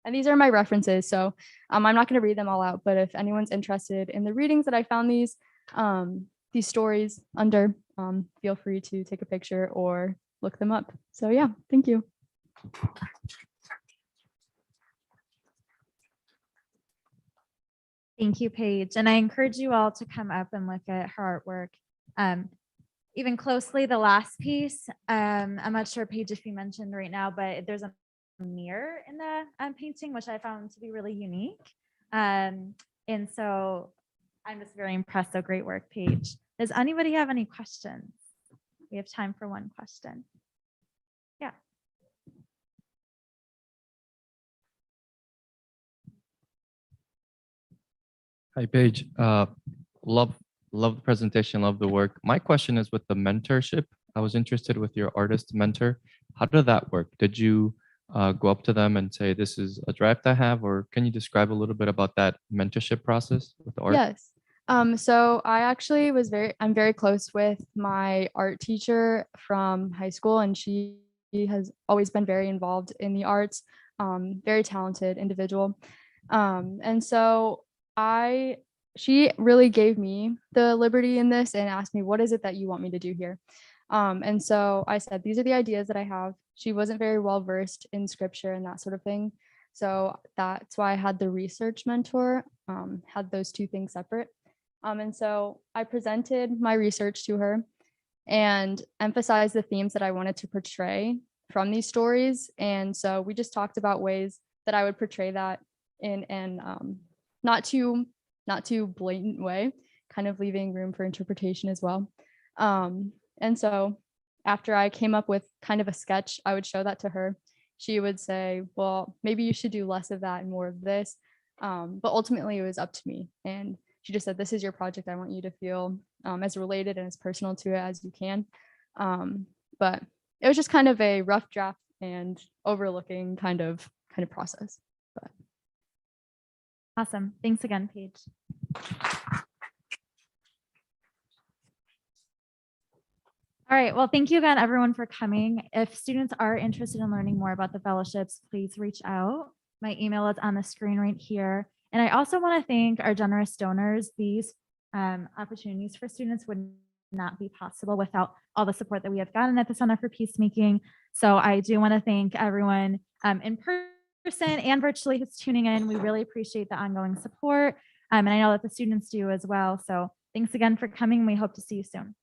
And these are my references. So I'm not going to read them all out, but if anyone's interested in the readings that I found these stories under, feel free to take a picture or look them up. So yeah, thank you. Thank you, Paige. And I encourage you all to come up and look at her artwork. Even closely, the last piece, I'm not sure, Paige, if you mentioned right now, but there's a mirror in the painting, which I found to be really unique. And so I'm just very impressed. So great work, Paige. Does anybody have any questions? We have time for one question. Yeah. Hi, Paige. Love the presentation, love the work. My question is with the mentorship. I was interested with your artist mentor. How did that work? Did you go up to them and say, this is a draft I have, or can you describe a little bit about that mentorship process with the art? Yes. So I actually I'm very close with my art teacher from high school, and she has always been very involved in the arts, very talented individual. And so she really gave me the liberty in this and asked me, what is it that you want me to do here? And so I said, these are the ideas that I have. She wasn't very well versed in scripture and that sort of thing. So that's why I had the research mentor, had those two things separate. And so I presented my research to her and emphasized the themes that I wanted to portray from these stories. And so we just talked about ways that I would portray that in an not too blatant way, kind of leaving room for interpretation as well. And so after I came up with kind of a sketch, I would show that to her. She would say, well, maybe you should do less of that and more of this. But ultimately it was up to me. And she just said, this is your project. I want you to feel as related and as personal to it as you can. But it was just kind of a rough draft and overlooking kind of process. But. Awesome. Thanks again, Paige. All right. Well, thank you again, everyone, for coming. If students are interested in learning more about the fellowships, please reach out. My email is on the screen right here. And I also want to thank our generous donors. These opportunities for students would not be possible without all the support that we have gotten at the Center for Peacemaking. So I do want to thank everyone in person and virtually who's tuning in. We really appreciate the ongoing support. And I know that the students do as well. So thanks again for coming. We hope to see you soon.